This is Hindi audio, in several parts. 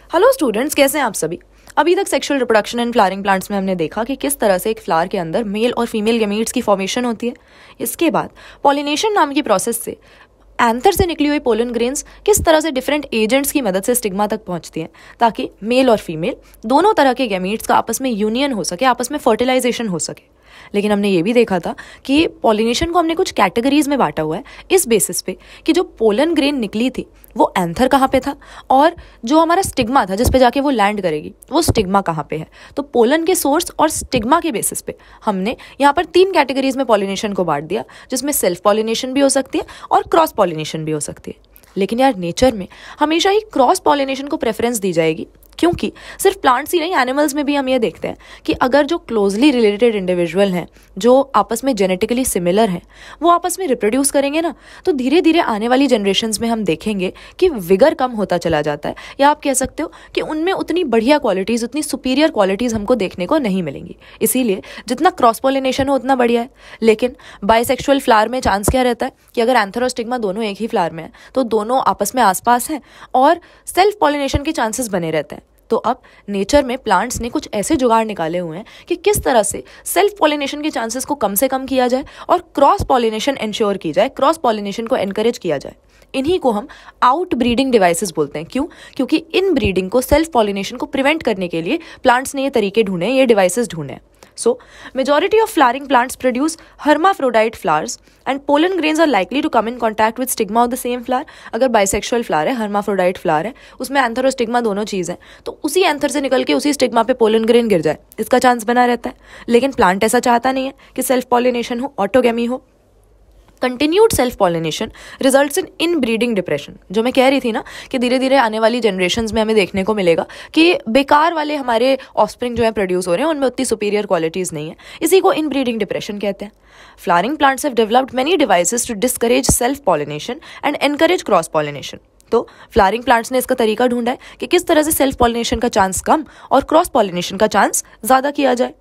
हेलो स्टूडेंट्स, कैसे हैं आप सभी। अभी तक sexual reproduction in flowering plants में हमने देखा कि किस तरह से एक फ्लावर के अंदर मेल और फीमेल गैमीट्स की फॉर्मेशन होती है। इसके बाद पॉलिनेशन नाम की प्रोसेस से एंथर से निकली हुई पोलन ग्रेन्स किस तरह से डिफरेंट एजेंट्स की मदद से स्टिग्मा तक पहुंचती हैं ताकि मेल और फीमेल दोनों तरह के गैमीट्स का आपस में यूनियन हो सके, आपस में फर्टिलाइजेशन हो सके। लेकिन हमने ये भी देखा था कि पॉलिनेशन को हमने कुछ कैटेगरीज में बांटा हुआ है इस बेसिस पे कि जो पोलन ग्रेन निकली थी वो एंथर कहाँ पे था और जो हमारा स्टिग्मा था जिस पे जाके वो लैंड करेगी वो स्टिग्मा कहाँ पे है। तो पोलन के सोर्स और स्टिग्मा के बेसिस पे हमने यहाँ पर 3 कैटेगरीज में पॉलिनेशन को बांट दिया, जिसमें सेल्फ पॉलिनेशन भी हो सकती है और क्रॉस पॉलिनेशन भी हो सकती है। लेकिन यार नेचर में हमेशा ही क्रॉस पॉलिनेशन को प्रेफरेंस दी जाएगी, क्योंकि सिर्फ प्लांट्स ही नहीं, एनिमल्स में भी हम ये देखते हैं कि अगर जो क्लोजली रिलेटेड इंडिविजुअल हैं जो आपस में जेनेटिकली सिमिलर हैं वो आपस में रिप्रोड्यूस करेंगे ना, तो धीरे धीरे आने वाली जनरेशन्स में हम देखेंगे कि विगर कम होता चला जाता है, या आप कह सकते हो कि उनमें उतनी बढ़िया क्वालिटीज़, उतनी सुपीरियर क्वालिटीज़ हमको देखने को नहीं मिलेंगी। इसीलिए जितना क्रॉस पॉलिनेशन हो उतना बढ़िया है। लेकिन बाइसेक्सुअल फ्लावर में चांस क्या रहता है कि अगर एंथर और स्टिग्मा दोनों एक ही फ्लावर में है तो दोनों आपस में आसपास हैं और सेल्फ पॉलिनेशन के चांसेस बने रहते हैं। तो अब नेचर में प्लांट्स ने कुछ ऐसे जुगाड़ निकाले हुए हैं कि किस तरह से सेल्फ पॉलिनेशन के चांसेस को कम से कम किया जाए और क्रॉस पॉलिनेशन इंश्योर की जाए, क्रॉस पॉलिनेशन को एनकरेज किया जाए। इन्हीं को हम आउट ब्रीडिंग डिवाइसेस बोलते हैं। क्यों? क्योंकि इन ब्रीडिंग को, सेल्फ पॉलिनेशन को प्रिवेंट करने के लिए प्लांट्स ने ये तरीके ढूंढे, ये डिवाइसेस ढूंढे हैं। So, majority of flowering plants produce hermaphrodite flowers and pollen grains are likely to come in contact with stigma of the same flower. अगर bisexual flower है, hermaphrodite flower है, उसमें एंथर और स्टिग्मा दोनों चीज़ है, तो उसी एंथर से निकल के उसी स्टिग्मा पे पोलन ग्रेन गिर जाए, इसका चांस बना रहता है। लेकिन प्लांट ऐसा चाहता नहीं है कि सेल्फ पॉलिनेशन हो, ऑटोगेमी हो। Continued self pollination results in inbreeding depression. जो मैं कह रही थी ना कि धीरे धीरे आने वाली जनरेशन्स में हमें देखने को मिलेगा कि बेकार वाले हमारे ऑफस्प्रिंग जो है प्रोड्यूस हो रहे हैं, उनमें उतनी सुपीरियर क्वालिटीज़ नहीं है। इसी को इनब्रीडिंग डिप्रेशन कहते हैं। Flowering plants have developed many devices to discourage self pollination and encourage cross pollination. तो फ्लावरिंग प्लांट्स ने इसका तरीका ढूंढा है कि किस तरह से सेल्फ पॉलिनेशन का चांस कम और क्रॉस पॉलिनेशन का चांस ज़्यादा किया जाए।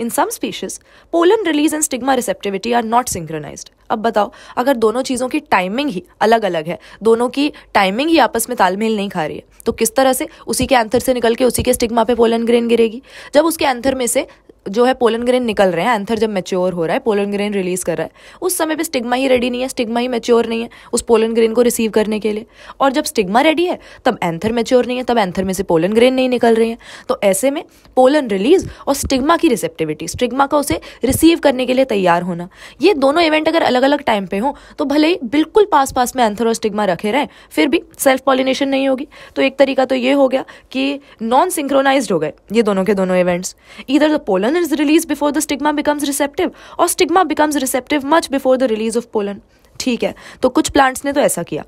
In some species, pollen release and stigma receptivity are not synchronized. अब बताओ, अगर दोनों चीज़ों की टाइमिंग ही अलग अलग है, दोनों की टाइमिंग ही आपस में तालमेल नहीं खा रही है, तो किस तरह से उसी के एंथर से निकल के उसी के स्टिग्मा पे पोलन ग्रेन गिरेगी। जब उसके एंथर में से जो है पोलन ग्रेन निकल रहे हैं, एंथर जब मैच्योर हो रहा है, पोलन ग्रेन रिलीज कर रहा है, उस समय पे स्टिग्मा ही रेडी नहीं है, स्टिग्मा ही मैच्योर नहीं है उस पोलन ग्रेन को रिसीव करने के लिए। और जब स्टिग्मा रेडी है तब एंथर मैच्योर नहीं है, तब एंथर में से पोलन ग्रेन नहीं निकल रही है। तो ऐसे में पोलन रिलीज और स्टिग्मा की रिसेप्टिविटी, स्टिग्मा का उसे रिसीव करने के लिए तैयार होना, ये दोनों इवेंट अगर अलग अलग टाइम पे हो तो भले ही बिल्कुल पास पास में एंथर और स्टिग्मा रखे रहें, फिर भी सेल्फ पॉलिनेशन नहीं होगी। तो एक तरीका तो ये हो गया कि नॉन सिंक्रोनाइज्ड हो गए ये दोनों के दोनों events. Either the pollen is release before the stigma becomes receptive और stigma becomes receptive much before the release of pollen। ठीक है, तो कुछ प्लांट्स ने तो ऐसा किया।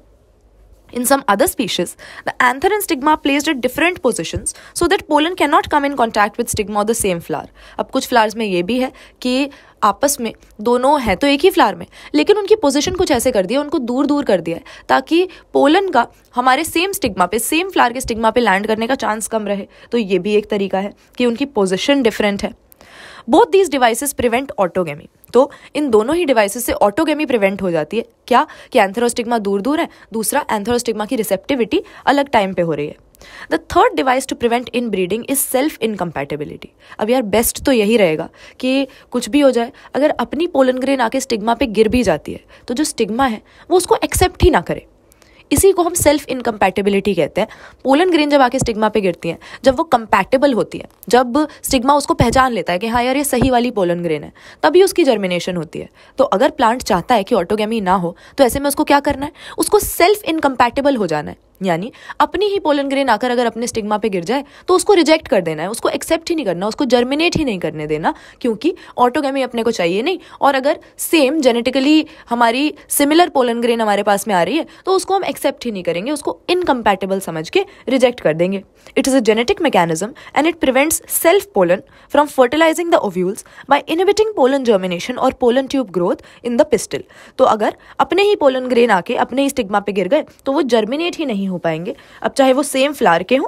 In some other species, the anther and stigma are placed at different positions so that pollen cannot come in contact with stigma of the same flower। अब कुछ फ्लावर्स में ये भी है कि आपस में दोनों हैं तो एक ही फ्लावर में, लेकिन उनकी पोजीशन कुछ ऐसे कर दिया, उनको दूर दूर कर दिया है ताकि पोलन का हमारे सेम स्टिग्मा पे, सेम फ्लावर के स्टिग्मा पे लैंड करने का चांस कम रहे। तो ये भी एक तरीका है कि उनकी पोजीशन डिफरेंट है। Both these devices prevent autogamy. तो इन दोनों ही डिवाइसेस से ऑटोगेमी प्रिवेंट हो जाती है। क्या कि एंथर और स्टिग्मा दूर दूर है, दूसरा एंथर और स्टिग्मा की रिसेप्टिविटी अलग टाइम पे हो रही है। The third device to prevent in breeding is self incompatibility. अब यार बेस्ट तो यही रहेगा कि कुछ भी हो जाए, अगर अपनी पोलन ग्रेन आके स्टिग्मा पे गिर भी जाती है तो जो स्टिग्मा है वो उसको एक्सेप्ट ही ना करे। इसी को हम सेल्फ इनकम्पैटिबिलिटी कहते हैं। पोलन ग्रेन जब आके स्टिग्मा पे गिरती है, जब वो कंपैटिबल होती है, जब स्टिग्मा उसको पहचान लेता है कि हाँ यार ये सही वाली पोलन ग्रेन है, तभी उसकी जर्मिनेशन होती है। तो अगर प्लांट चाहता है कि ऑटोगेमी ना हो तो ऐसे में उसको क्या करना है, उसको सेल्फ इनकम्पैटिबल हो जाना है। यानी अपनी ही पोलन ग्रेन आकर अगर अपने स्टिग्मा पे गिर जाए तो उसको रिजेक्ट कर देना है, उसको एक्सेप्ट ही नहीं करना, उसको जर्मिनेट ही नहीं करने देना, क्योंकि ऑटोगेमी अपने को चाहिए नहीं। और अगर सेम जेनेटिकली हमारी सिमिलर पोलन ग्रेन हमारे पास में आ रही है तो उसको हम एक्सेप्ट ही नहीं करेंगे, उसको इनकम्पैटिबल समझ के रिजेक्ट कर देंगे। It is a genetic mechanism and it prevents self pollen from fertilising the ovules by inhibiting pollen germination और pollen tube growth in the pistil. तो अगर अपने ही पोलन ग्रेन आके अपने ही स्टिग्मा पे गिर गए तो वो जर्मिनेट ही नहीं हो पाएंगे, अब चाहे वो सेम फ्लावर के हों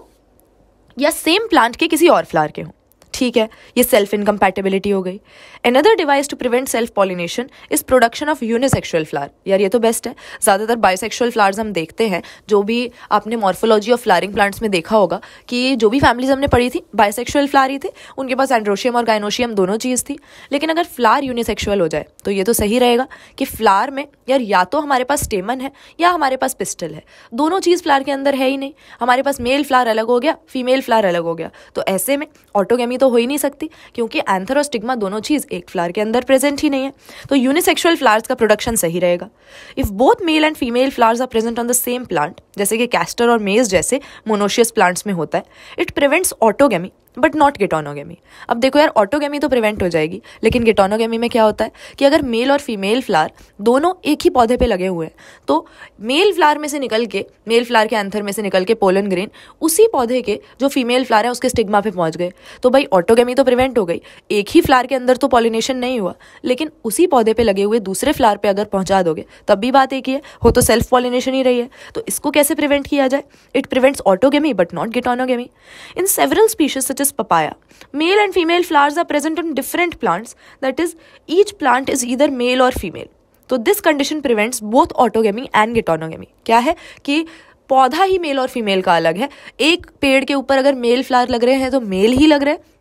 या सेम प्लांट के किसी और फ्लावर के हों। ठीक है, ये सेल्फ इनकम्पैटिबिलिटी हो गई। Another device to prevent self pollination is production of unisexual flower. यार ये तो बेस्ट है। ज़्यादातर बाइसेक्सुअल फ्लावर्स हम देखते हैं, जो भी आपने मॉर्फोलॉजी ऑफ फ्लावरिंग प्लांट्स में देखा होगा कि जो भी फैमिलीज हमने पढ़ी थी बाइसेक्सुअल फ्लावर ही थे, उनके पास एंड्रोशियम और गाइनोशियम दोनों चीज़ थी। लेकिन अगर फ्लावर यूनिसेक्सुअल हो जाए तो ये तो सही रहेगा कि फ्लावर में यार या तो हमारे पास स्टेमन है या हमारे पास पिस्टल है, दोनों चीज़ फ्लावर के अंदर है ही नहीं। हमारे पास मेल फ्लावर अलग हो गया, फीमेल फ्लावर अलग हो गया, तो ऐसे में ऑटोगेमी तो हो ही नहीं सकती, क्योंकि एंथर और स्टिग्मा दोनों चीज़ एक फ्लावर के अंदर प्रेजेंट ही नहीं है। तो यूनिसेक्सुअल फ्लावर्स का प्रोडक्शन सही रहेगा। If both male and female flowers are present on the same plant, जैसे कि कैस्टर और मेज जैसे मोनोशियस प्लांट्स में होता है, it prevents autogamy but not geitonogamy. अब देखो यार, ऑटोगेमी तो प्रिवेंट हो जाएगी, लेकिन गिटोनोगेमी में क्या होता है कि अगर मेल और फीमेल फ्लावर दोनों एक ही पौधे पे लगे हुए हैं, तो मेल फ्लावर में से निकल के, मेल फ्लावर के एंथर में से निकल के पोलन ग्रेन उसी पौधे के जो फीमेल फ्लावर है उसके स्टिग्मा पे पहुंच गए, तो भाई ऑटोगेमी तो प्रिवेंट हो गई। एक ही फ्लावर के अंदर तो पॉलिनेशन नहीं हुआ, लेकिन उसी पौधे पे लगे हुए दूसरे फ्लावर पे अगर पहुंचा दोगे तब भी बात एक ही है, हो तो सेल्फ पॉलिनेशन ही रही है। तो इसको कैसे प्रिवेंट किया जाए? It prevents autogamy but not geitonogamy. In several species such as papaya, male and female flowers are present on different plants, that is each plant is either male or female. तो this condition prevents both autogamy and gitonogamy। क्या है कि पौधा ही मेल और फीमेल का अलग है, एक पेड़ के ऊपर अगर मेल फ्लावर लग रहे हैं तो मेल ही लग रहे हैं,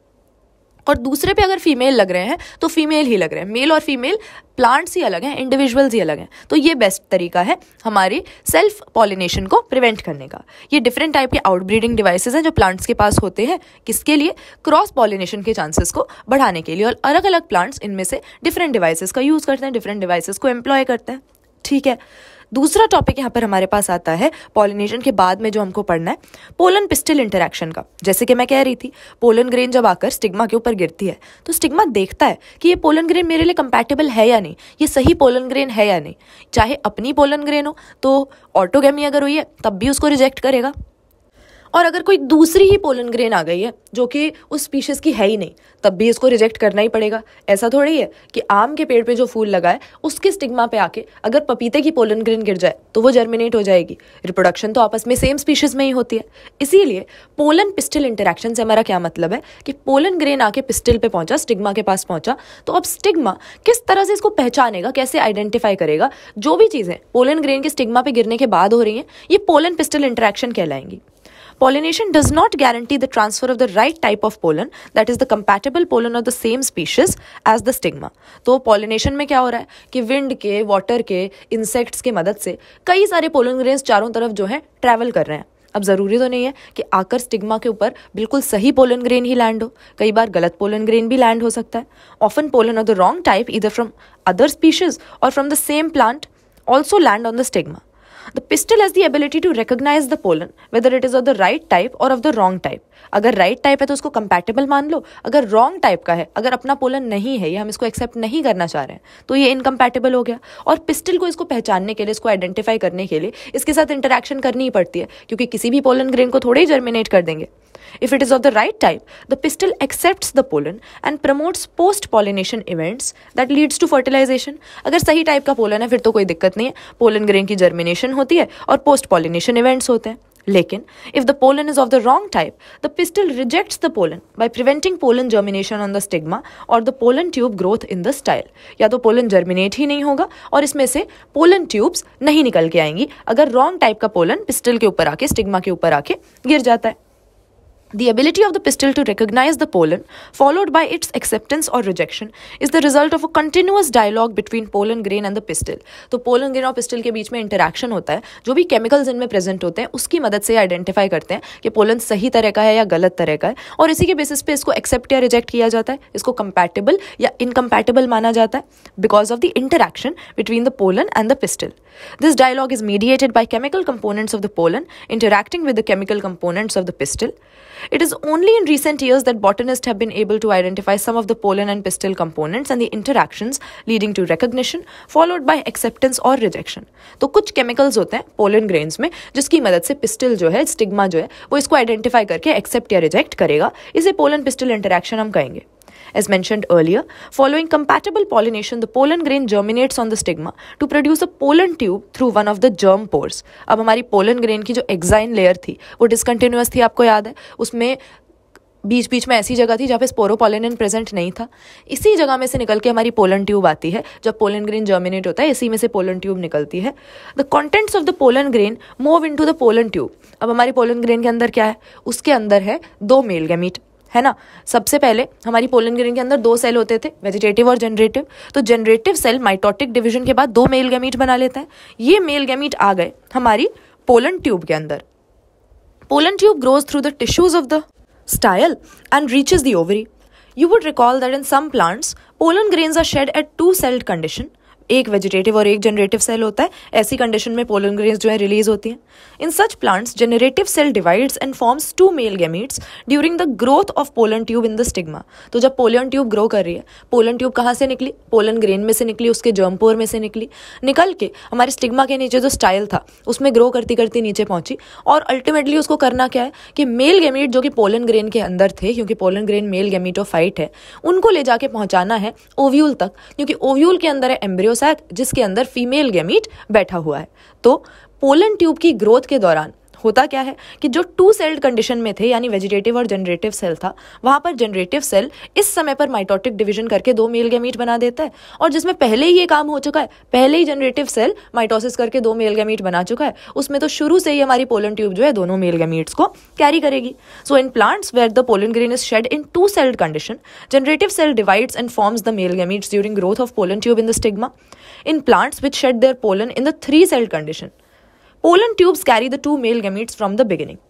और दूसरे पे अगर फीमेल लग रहे हैं तो फीमेल ही लग रहे हैं। मेल और फीमेल प्लांट्स ही अलग हैं, इंडिविजुअल्स ही अलग हैं। तो ये बेस्ट तरीका है हमारी सेल्फ पॉलिनेशन को प्रिवेंट करने का। ये डिफरेंट टाइप के आउटब्रीडिंग डिवाइसेस हैं जो प्लांट्स के पास होते हैं, किसके लिए? क्रॉस पॉलिनेशन के चांसेस को बढ़ाने के लिए। और अलग अलग प्लांट्स इनमें से डिफरेंट डिवाइसेस का यूज़ करते हैं, डिफरेंट डिवाइसेस को एम्प्लॉय करते हैं। ठीक है, दूसरा टॉपिक यहाँ पर हमारे पास आता है पॉलिनेशन के बाद में जो हमको पढ़ना है, पोलन पिस्टल इंटरैक्शन का। जैसे कि मैं कह रही थी, पोलन ग्रेन जब आकर स्टिग्मा के ऊपर गिरती है तो स्टिग्मा देखता है कि ये पोलन ग्रेन मेरे लिए कंपैटिबल है या नहीं, ये सही पोलन ग्रेन है या नहीं। चाहे अपनी पोलन ग्रेन हो तो ऑटोगेमी अगर हुई है तब भी उसको रिजेक्ट करेगा, और अगर कोई दूसरी ही पोलन ग्रेन आ गई है जो कि उस स्पीशीज़ की है ही नहीं तब भी इसको रिजेक्ट करना ही पड़ेगा। ऐसा थोड़ी है कि आम के पेड़ पे जो फूल लगा है उसके स्टिग्मा पे आके अगर पपीते की पोलन ग्रेन गिर जाए तो वो जर्मिनेट हो जाएगी। रिप्रोडक्शन तो आपस में सेम स्पीशीज़ में ही होती है। इसीलिए पोलन पिस्टल इंटरैक्शन से हमारा क्या मतलब है कि पोलन ग्रेन आके पिस्टल पे पहुंचा, स्टिग्मा के पास पहुंचा, तो अब स्टिग्मा किस तरह से इसको पहचानेगा, कैसे आइडेंटिफाई करेगा? जो भी चीज़ें पोलन ग्रेन के स्टिग्मा पे गिरने के बाद हो रही हैं ये पोलन पिस्टल इंटरैक्शन कहलाएंगी। Pollination does not guarantee the transfer of the right type of pollen, that is the compatible pollen of the same species as the stigma। तो pollination में क्या हो रहा है कि विंड के, वाटर के, इंसेक्ट्स के मदद से कई सारे पोलन ग्रेन्स चारों तरफ जो है ट्रैवल कर रहे हैं। अब ज़रूरी तो नहीं है कि आकर स्टिग्मा के ऊपर बिल्कुल सही पोलन ग्रेन ही लैंड हो, कई बार गलत पोलन ग्रेन भी लैंड हो सकता है। Often pollen of the wrong type either from other species or from the same plant also land on the stigma। The pistil has the ability to recognize the pollen, whether it is of the right type or of the wrong type। अगर right type है तो उसको compatible मान लो, अगर wrong type का है, अगर अपना पोलन नहीं है या हम इसको accept नहीं करना चाह रहे हैं तो ये incompatible हो गया। और पिस्टिल को इसको पहचानने के लिए, इसको आइडेंटिफाई करने के लिए इसके साथ इंटरेक्शन करनी ही पड़ती है, क्योंकि किसी भी पोलन ग्रेन को थोड़े ही जर्मिनेट कर देंगे। If it is of the right type, the pistil accepts the pollen and promotes post-pollination events that leads to fertilization। अगर सही टाइप का पोलन है फिर तो कोई दिक्कत नहीं है, पोलन ग्रेन की जर्मिनेशन होती है और पोस्ट पॉलिनेशन इवेंट्स होते हैं। लेकिन if the pollen is of the wrong type, the pistil rejects the pollen by preventing pollen germination on the stigma or the pollen tube growth in the style। या तो पोलन जर्मिनेट ही नहीं होगा और इसमें से पोलन ट्यूब्स नहीं निकल के आएंगी अगर रॉन्ग टाइप का पोलन पिस्टिल के ऊपर आके, स्टिग्मा के ऊपर आके गिर जाता है। The ability of the pistil to recognize the pollen, followed by its acceptance or rejection, is the result of a continuous dialogue between pollen grain and the pistil। तो pollen grain और pistil के बीच में इंटरेक्शन होता है, जो भी केमिकल्स इनमें प्रेजेंट होते हैं उसकी मदद से आइडेंटिफाई करते हैं कि पोलन सही तरह का है या गलत तरह का है, और इसी के बेसिस पे इसको एक्सेप्ट या रिजेक्ट किया जाता है, इसको कंपैटिबल या इनकम्पैटिबल माना जाता है because of the interaction between the pollen and the pistil. This dialogue is mediated by chemical components of the pollen interacting with the chemical components of the pistil। It is only in recent years that botanists have been able to identify some of the pollen and pistil components and the interactions leading to recognition followed by acceptance or rejection। तो कुछ chemicals होते हैं pollen grains में जिसकी मदद से pistil जो है, stigma जो है, वो इसको identify करके accept या reject करेगा। इसे pollen pistil interaction हम कहेंगे। As mentioned earlier, following compatible pollination, the pollen grain germinates on the stigma to produce a pollen tube through one of the germ pores। अब हमारी pollen grain की जो exine layer थी वो discontinuous थी, आपको याद है, उसमें बीच बीच में ऐसी जगह थी जहाँ पे स्पोरोपोलेन प्रेजेंट नहीं था। इसी जगह में से निकल के हमारी पोलन ट्यूब आती है। जब पोलन ग्रेन जर्मिनेट होता है इसी में से पोलन ट्यूब निकलती है। The contents of the pollen grain move into the pollen tube. अब हमारी पोलन ग्रेन के अंदर क्या है, उसके अंदर है 2 मेल गैमीट, है ना। सबसे पहले हमारी पोलन ग्रेन के अंदर 2 सेल होते थे, वेजिटेटिव और जनरेटिव। तो जनरेटिव सेल माइटोटिक डिवीजन के बाद 2 मेल गैमीट बना लेता है। ये मेल गैमीट आ गए हमारी पोलन ट्यूब के अंदर। Pollen tube grows through the tissues of the style and reaches the ovary. You would recall that in some plants, pollen grains are shed at 2-celled condition. एक वेजिटेटिव और एक जनरेटिव सेल होता है। ऐसी कंडीशन में पोलन ग्रेन्स जो है रिलीज होती हैं। In such plants generative cell divides and forms 2 male gametes during the growth of pollen tube in the stigma. तो जब पोलन ट्यूब ग्रो कर रही है, पोलन ट्यूब कहाँ से निकली, पोलन ग्रेन में से निकली, उसके जर्मपोर में से निकली, निकल के हमारे स्टिग्मा के नीचे जो स्टाइल था उसमें ग्रो करती करती नीचे पहुंची। और अल्टीमेटली उसको करना क्या है कि मेल गैमीट जो कि पोलन ग्रेन के अंदर थे, क्योंकि पोलन ग्रेन मेल गैमीटोफाइट है, उनको ले जाके पहुंचाना है ओव्यूल तक, क्योंकि ओव्यूल के अंदर है एम्ब्रियो सैक जिसके अंदर फीमेल गैमीट बैठा हुआ है। तो पोलन ट्यूब की ग्रोथ के दौरान होता क्या है कि जो 2-सेल्ड कंडीशन में थे, यानी वेजिटेटिव और जनरेटिव सेल था, वहां पर जनरेटिव सेल इस समय पर माइटोटिक डिवीजन करके 2 मेल गैमीट बना देता है। और जिसमें पहले ही ये काम हो चुका है, पहले ही जनरेटिव सेल माइटोसिस करके 2 मेल गैमीट बना चुका है, उसमें तो शुरू से ही हमारी पोलन ट्यूब जो है दोनों मेल गैमीट्स को कैरी करेगी। So in plants where the pollen grain is shed in 2-सेल्ड condition, generative cell divides and forms the male gametes during growth of pollen tube in the stigma. In plants which shed their pollen in the 3-celled condition, pollen tubes carry the 2 male gametes from the beginning.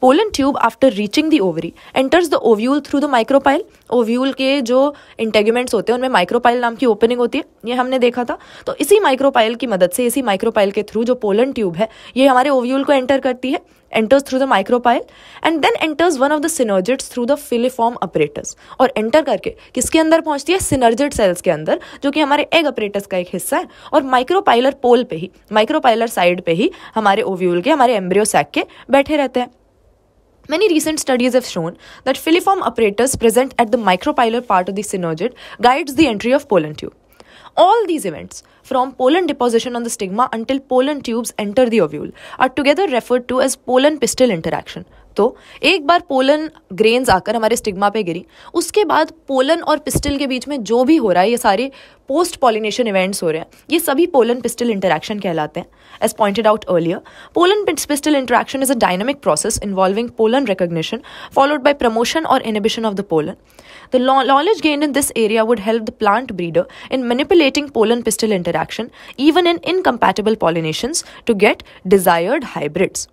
Pollen tube after reaching the ovary enters the ovule through the micropyle. Ovule के जो इंटेगुमेंट्स होते हैं उनमें माइक्रोपाइल नाम की ओपनिंग होती है, ये हमने देखा था। तो इसी माइक्रोपाइल की मदद से, इसी माइक्रोपाइल के थ्रू जो पोलन ट्यूब है ये हमारे ओव्यूल को एंटर करती है, enters through the micropyle and then enters one of the synergids through the filiform apparatus. और एंटर करके किसके अंदर पहुंचती है, सिनर्जिड सेल्स के अंदर, जो कि हमारे एग अपरेटस का एक हिस्सा है। और माइक्रोपाइलर पोल पे ही, माइक्रोपाइलर साइड पे ही हमारे ओव्यूल के, हमारे एम्ब्रियो सैक के बैठे रहते हैं। Many recent studies have shown that filiform apparatus present at the micropylar part of the synergid guides the entry of pollen tube. All these events, from pollen deposition on the stigma until pollen tubes enter the ovule, are together referred to as pollen pistil interaction. तो एक बार पोलन ग्रेन्स आकर हमारे स्टिग्मा पे गिरी, उसके बाद पोलन और पिस्टिल के बीच में जो भी हो रहा है, ये सारे पोस्ट पॉलिनेशन इवेंट्स हो रहे हैं, ये सभी पोलन पिस्टिल इंटरैक्शन कहलाते हैं। As pointed out earlier, pollen pistil interaction is a dynamic process involving pollen recognition followed by promotion और inhibition of the pollen. The knowledge gained in this area would help the plant breeder in manipulating pollen pistil interaction even in incompatible pollinations to get desired hybrids.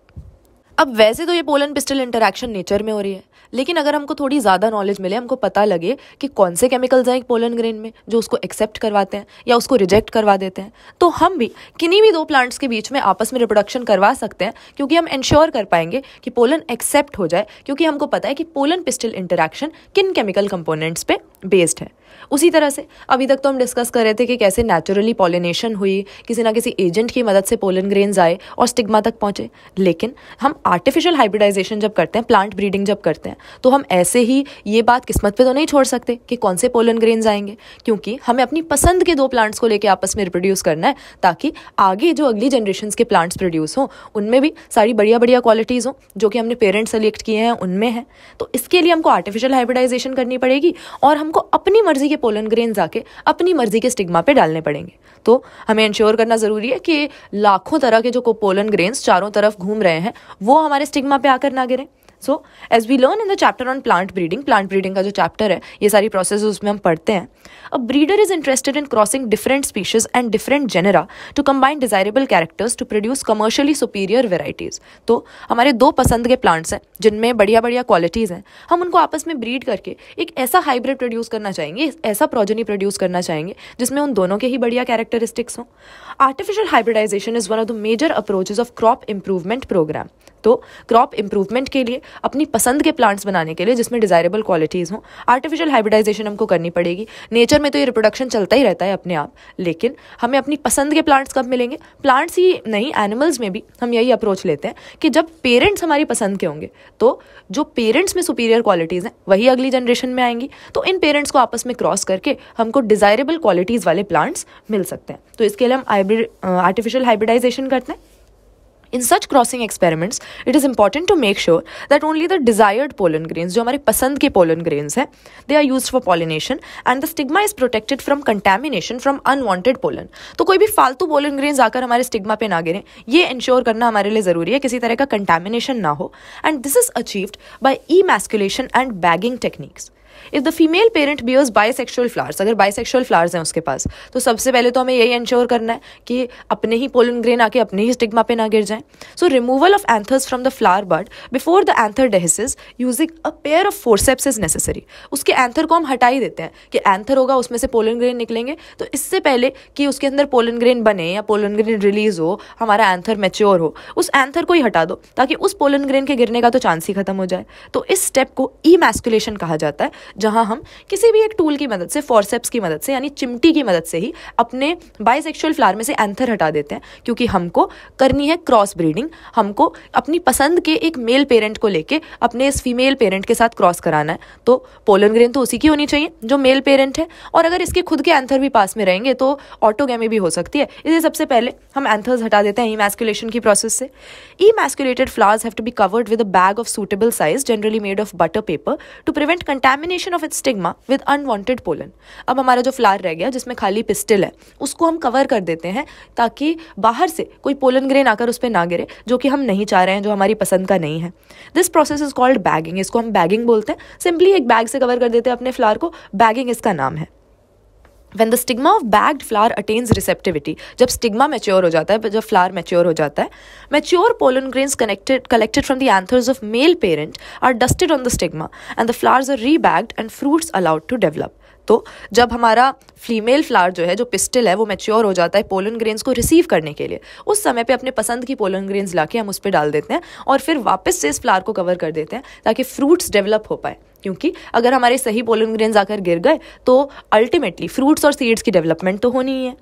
अब वैसे तो ये पोलन पिस्टल इंटरैक्शन नेचर में हो रही है, लेकिन अगर हमको थोड़ी ज़्यादा नॉलेज मिले, हमको पता लगे कि कौन से केमिकल्स हैं एक पोलन ग्रेन में जो उसको एक्सेप्ट करवाते हैं या उसको रिजेक्ट करवा देते हैं, तो हम भी किन्हीं भी 2 प्लांट्स के बीच में आपस में रिप्रोडक्शन करवा सकते हैं, क्योंकि हम इंश्योर कर पाएंगे कि पोलन एक्सेप्ट हो जाए, क्योंकि हमको पता है कि पोलन पिस्टल इंटरैक्शन किन केमिकल कंपोनेंट्स पे बेस्ड है। उसी तरह से अभी तक तो हम डिस्कस कर रहे थे कि कैसे नेचुरली पॉलिनेशन हुई, किसी ना किसी एजेंट की मदद से पोलन ग्रेन्स आए और स्टिग्मा तक पहुंचे। लेकिन हम आर्टिफिशियल हाइब्रिडाइजेशन जब करते हैं, प्लांट ब्रीडिंग जब करते हैं, तो हम ऐसे ही ये बात किस्मत पे तो नहीं छोड़ सकते कि कौन से पोलन ग्रेन्स आएंगे, क्योंकि हमें अपनी पसंद के 2 प्लांट्स को लेकर आपस में रिप्रोड्यूस करना है, ताकि आगे जो अगली जनरेशन के प्लांट्स प्रोड्यूस हों उनमें भी सारी बढ़िया बढ़िया क्वालिटीज़ हों जो कि हमने पेरेंट्स सेलेक्ट किए हैं उनमें है। तो इसके लिए हमको आर्टिफिशियल हाइब्रिडाइजेशन करनी पड़ेगी और हमको अपनी मर्जी के पोलन ग्रेन्स आके अपनी मर्जी के स्टिग्मा पे डालने पड़ेंगे। तो हमें इंश्योर करना ज़रूरी है कि लाखों तरह के जो पोलन ग्रेन्स चारों तरफ घूम रहे हैं वो हमारे स्टिग्मा पे आकर ना गिरें। So as we learn in the chapter on plant breeding का जो चैप्टर है, ये सारी प्रोसेस उसमें हम पढ़ते हैं। A breeder is interested in crossing different species and different genera to combine desirable characters to produce commercially superior varieties. तो हमारे 2 पसंद के प्लांट्स हैं जिनमें बढ़िया बढ़िया क्वालिटीज़ हैं, हम उनको आपस में ब्रीड करके एक ऐसा हाइब्रिड प्रोड्यूस करना चाहेंगे, ऐसा प्रोजेनी प्रोड्यूस करना चाहेंगे जिसमें उन दोनों के ही बढ़िया कैरेक्टरिस्टिक्स हों। Artificial hybridization is one of the major approaches of crop improvement program. तो क्रॉप इंप्रूवमेंट के लिए, अपनी पसंद के प्लांट्स बनाने के लिए जिसमें डिजायरेबल क्वालिटीज़ हों, आर्टिफिशियल हाइब्रिडाइजेशन हमको करनी पड़ेगी। नेचर में तो ये रिप्रोडक्शन चलता ही रहता है अपने आप, लेकिन हमें अपनी पसंद के प्लांट्स कब मिलेंगे? प्लांट्स ही नहीं, एनिमल्स में भी हम यही अप्रोच लेते हैं कि जब पेरेंट्स हमारी पसंद के होंगे, तो जो पेरेंट्स में सुपीरियर क्वालिटीज़ हैं वही अगली जनरेशन में आएंगी। तो इन पेरेंट्स को आपस में क्रॉस करके हमको डिजायरेबल क्वालिटीज़ वाले प्लांट्स मिल सकते हैं। तो इसके लिए हम आर्टिफिशियल हाइब्रिडाइजेशन करते हैं। In such crossing experiments, it is important to make sure that only the desired pollen grains, जो हमारे पसंद के pollen grains हैं, they are used for pollination and the stigma is protected from contamination from unwanted pollen. तो कोई भी फालतू pollen grains आकर हमारे stigma पे ना गिरें, ये ensure करना हमारे लिए ज़रूरी है, किसी तरह का contamination ना हो. And this is achieved by emasculation and bagging techniques. If the female parent bears bisexual flowers, अगर बाइसेक्सुअल फ्लावर्स हैं उसके पास, तो सबसे पहले तो हमें यही इंश्योर करना है कि अपने ही पोलन ग्रेन आके अपने ही स्टिग्मा पे ना गिर जाएं. So removal of anthers from the flower bud before the anther dehiscence using a pair of forceps is necessary. उसके एंथर को हम हटा ही देते हैं कि एंथर होगा उसमें से पोलन ग्रेन निकलेंगे, तो इससे पहले कि उसके अंदर पोलन ग्रेन बने या पोलन ग्रेन रिलीज हो, हमारा एंथर मैच्योर हो, उस एंथर को ही हटा दो ताकि उस पोलन ग्रेन के गिरने का तो चांस ही खत्म हो जाए. तो इस स्टेप को ईमैस्कुलेशन कहा जाता है, जहां हम किसी भी एक टूल की मदद से, फोर्सेप्स की मदद से यानी चिमटी की मदद से ही अपने बाइसेक्सुअल फ्लावर में से एंथर हटा देते हैं, क्योंकि हमको करनी है क्रॉस ब्रीडिंग. हमको अपनी पसंद के एक मेल पेरेंट को लेके अपने इस फीमेल पेरेंट के साथ क्रॉस कराना है. तो पोलन ग्रेन तो उसी की होनी चाहिए जो मेल पेरेंट है, और अगर इसके खुद के एंथर भी पास में रहेंगे तो ऑटोगैमी भी हो सकती है. इसलिए सबसे पहले हम एंथर्स हटा देते हैं ईमैस्कुलेशन की प्रोसेस से. Emasculated flowers have to be covered with a bag of suitable size, generally made of butter paper, to prevent contamination of its stigma with unwanted pollen. अब हमारा जो फ्लावर रह गया जिसमें खाली पिस्टिल है, उसको हम कवर कर देते हैं ताकि बाहर से कोई पोलन ग्रेन आकर उस पर ना गिरे, जो कि हम नहीं चाह रहे हैं, जो हमारी पसंद का नहीं है. This process is called bagging. इसको हम बैगिंग बोलते हैं. सिंपली एक बैग से कवर कर देते हैं अपने फ्लावर को, बैगिंग इसका नाम है. When the stigma of bagged flower attains receptivity, जब स्टिग्मा मैच्योर हो जाता है, जब फ्लावर मैच्योर हो जाता है, mature pollen grains collected from the anthers of male parent are dusted on the stigma and the flowers are rebagged and fruits allowed to develop. तो जब हमारा फीमेल फ्लावर जो है, जो पिस्टिल है, वो मैच्योर हो जाता है पोलन ग्रेन्स को रिसीव करने के लिए, उस समय पे अपने पसंद की पोलन ग्रेन्स लाके हम उस पर डाल देते हैं और फिर वापस से इस फ्लावर को कवर कर देते हैं ताकि फ्रूट्स डेवलप हो पाए. क्योंकि अगर हमारे सही पोलन ग्रेन्स आकर गिर गए तो अल्टीमेटली फ्रूट्स और सीड्स की डेवलपमेंट तो होनी ही है.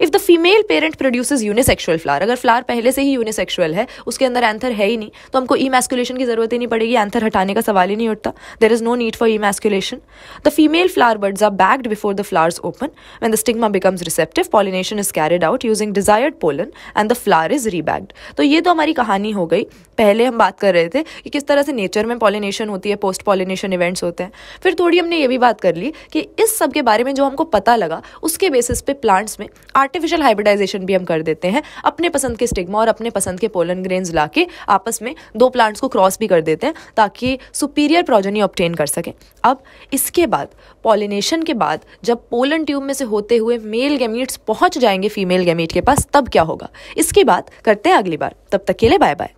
If the female parent produces unisexual flower, अगर फ्लावर पहले से ही यूनिसेक्सुअल है, उसके अंदर एंथर है ही नहीं, तो हमको ईमैस्कुलेशन की जरूरत ही नहीं पड़ेगी, एंथर हटाने का सवाल ही नहीं उठता. There is no need for emasculation. The female flower buds are bagged before the flowers open. When the stigma becomes receptive, pollination is carried out using desired pollen and the flower is rebagged. तो ये तो हमारी कहानी हो गई. पहले हम बात कर रहे थे कि किस तरह से नेचर में पॉलिनेशन होती है, पोस्ट पॉलिनेशन इवेंट्स होते हैं. फिर थोड़ी हमने ये भी बात कर ली कि इस सब के बारे में जो हमको पता लगा, उसके बेसिस पे प्लांट्स में आर्टिफिशियल हाइब्रिडाइजेशन भी हम कर देते हैं. अपने पसंद के स्टिग्मा और अपने पसंद के पोलन ग्रेन्स लाके आपस में दो प्लांट्स को क्रॉस भी कर देते हैं ताकि सुपीरियर प्रोजेनी ऑब्टेन कर सकें. अब इसके बाद पॉलिनेशन के बाद जब पोलन ट्यूब में से होते हुए मेल गैमीट्स पहुंच जाएंगे फीमेल गैमीट के पास, तब क्या होगा, इसकी बात करते हैं अगली बार. तब तक के लिए बाय बाय.